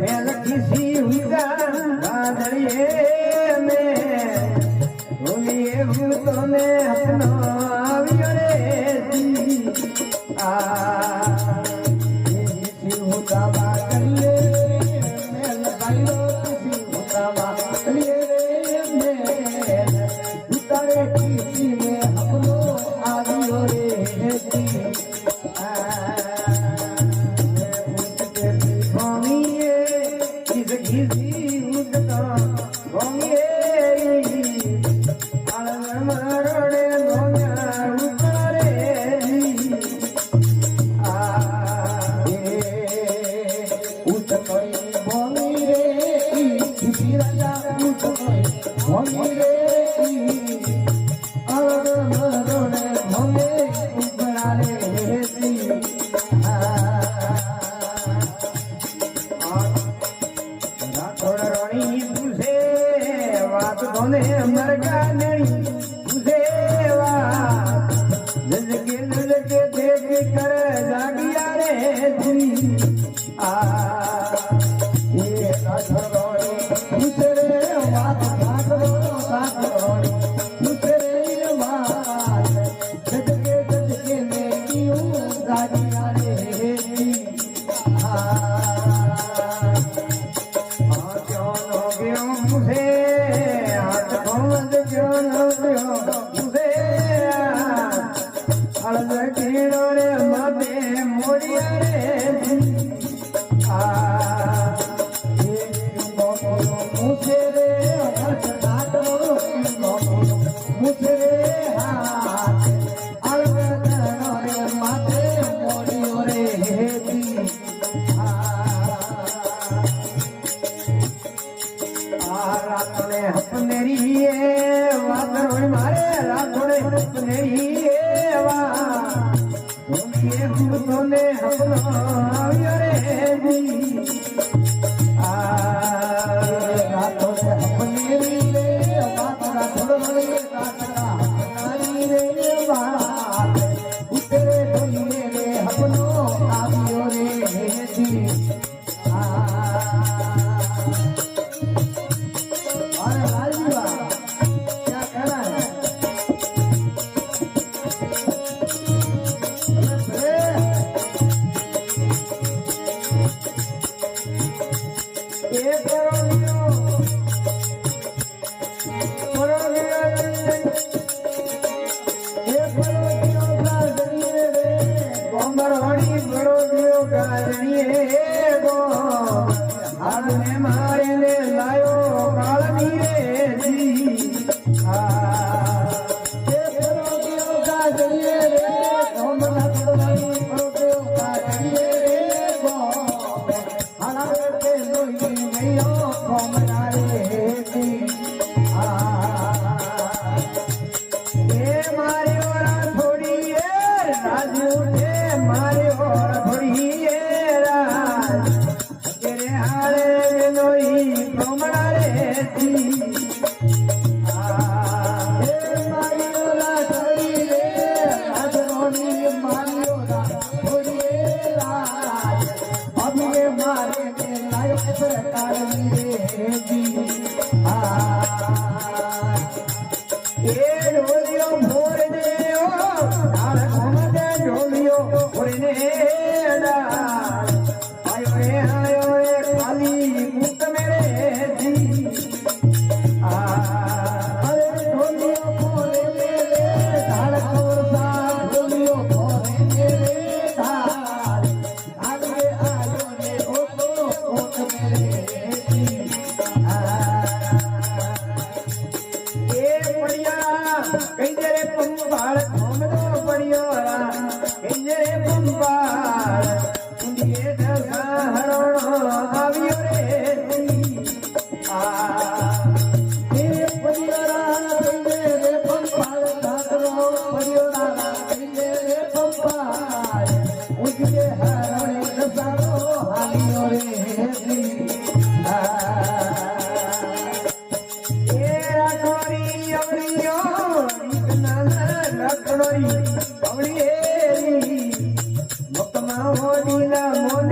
मैं लखी सी हुआ वादड़िए में भूलिए भूतों में अपनो आवियो रे हुआ वादड़िए मैं लगाइयो किसी हुआ वादड़िए में उतारे किसी में अपनो आवियो रे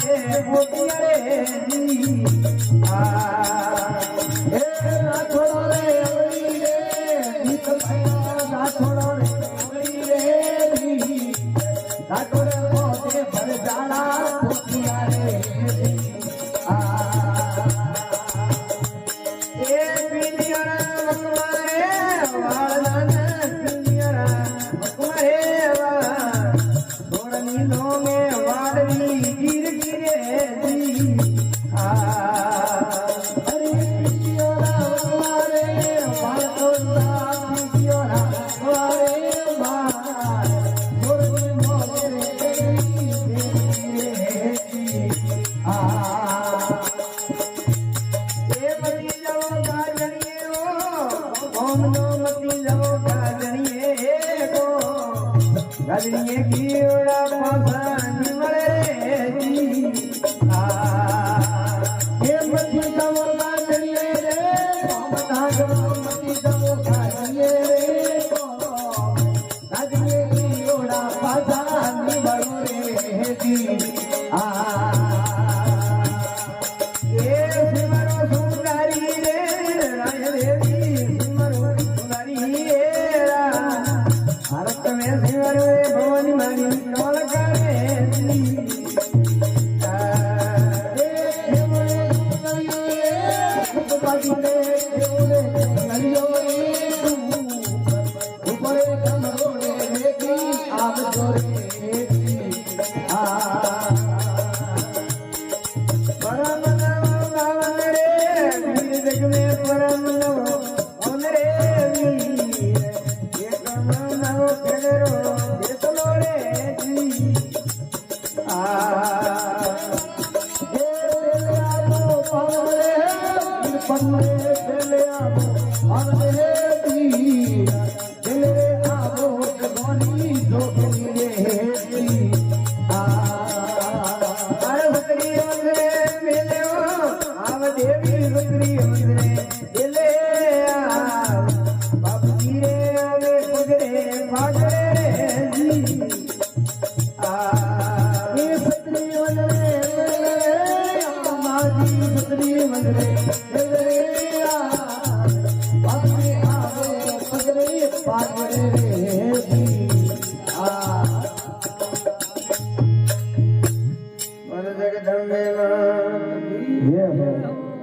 रे मोतिया रे जी ए राठोड़ रे अवली रे गीत भैया राठोड़ रे अवली रे जी राठोड़ मोते भर जाला मोतिया रे जी ए पिनिया मकमारे वाला पिनिया मकमारे नो में वाड़ी गिर गिरे जी अरे पियोरा वारे वातोला पियोरा वारे मार मोरे मोरे गिरे जी ए मती जाओ गाजनिए ओ ओम नो मती जाओ गाजनिए को गाजनिए कीड़ा पासानी मरे जी ये मती जाओ गाजनिए रे बता गो मती जाओ गाजनिए रे को गाजनिए कीड़ा पासानी मरे जी ये सिमरो सुंदरी रे राय देवी सिमरो सुंदरी रे भारत में सिमरो भवानी मारी कमल करे जी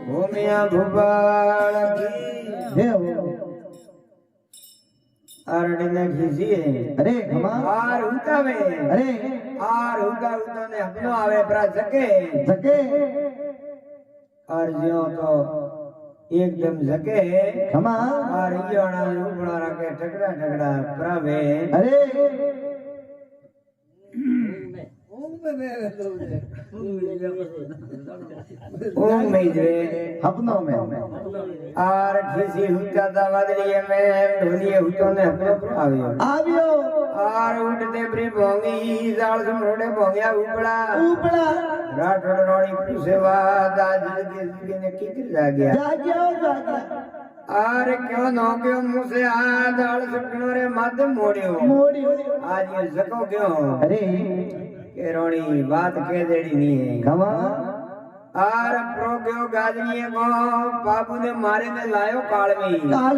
भूमिया भूपाल आरडने खींची अरे आर उतावे अरे आर उगा उतने अपनो आवे प्रा जके जके और जियो तो एकदम जके खमा और योना उपड़ा रखे टकड़ा टकड़ा प्रावे अरे ओम में जे अपनो में आर खीसी हुता दावदलिए में ढोलिए हुतो ने अपनो आवियो आर उठते प्री भोंगी जाल समरोड़े भोंगिया उपड़ा उपड़ा राठोड़ रोड़ी पुसेवा दाज के ने किकर जा गया आर क्यों नो क्यों मुंह से आ दाल सुकनो रे मत मोड़ियो मोड़ियो आज ये जको क्यों अरे के रोणी बात के देड़ी नहीं है खमा आर प्रोग्यो गाजनिए को बाबू ने मारे ने लायो काल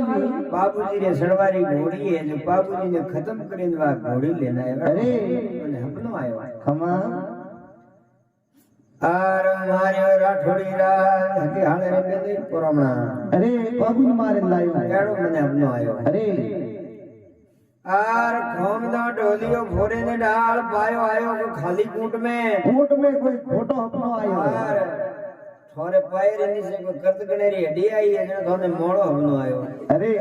में बाबूजी रे सड़वारी घोड़ी है जो बाबूजी ने खत्म करीन वा घोड़ी लेना है अरे मैंने अपनो आयो खमा आर मारियो राठोड़ी रा हके हाले रे दे परमणा अरे बाबू ने मारे लायो एड़ो मैंने अपनो आयो अरे आर खोमदा ढोलियो भोरे ने डाल पायो आयो को खाली कूट में कोई फोटो अपनो आयो आर थोरे पैर नी से को करत गणेरी हड्डी आई है ने थोने मोड़ो अपनो आयो अरे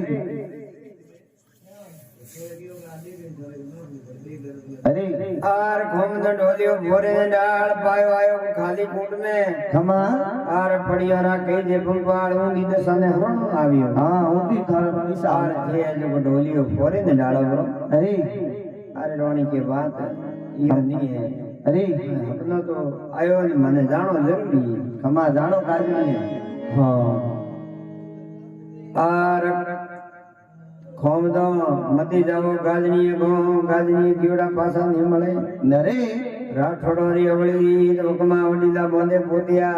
अरे आर खोमदा ढोलियो भोरे ने डाल पायो आयो को खाली कूट में खमा आर पड़ियारा कई जे भगवान ऊंधी दसाने हरण आवियो हां ऊंधी थार निसार जे जो ढोलियो भोरे ने डालो ब्रो अरे अरे रोणी के बात ये नहीं है अरे अपनो तो आयो ने मने जानो जरूरी है खमा जानो काज नहीं हां आर खोमदो मती जावो गाजनी कीड़ा पासा नहीं मळे नरे राठौड़ी अवली वकमा वडीला बोंदे पोतिया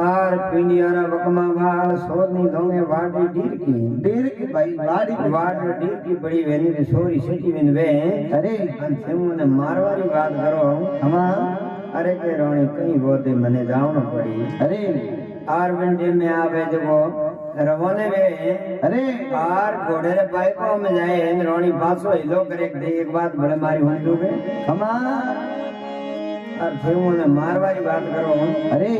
आर पिंडियारा वकमा वाल सोनी दोंगे वाडी डीर की भाई वाडी डीर की बड़ी वेनी रे सोरी सिटी में वे अरे ने मारवारी बात करो हमा अरे के रोणी कहीं बोते मने जावनो पड़ी अरे आर विंडे में आवे जको रवाने वे अरे आर घोड़े रे पाइपों में जाए रोणी पासो हिलो करे एक बात बड़े मारी होने दोगे हमा और ने मारवारी बात करो अरे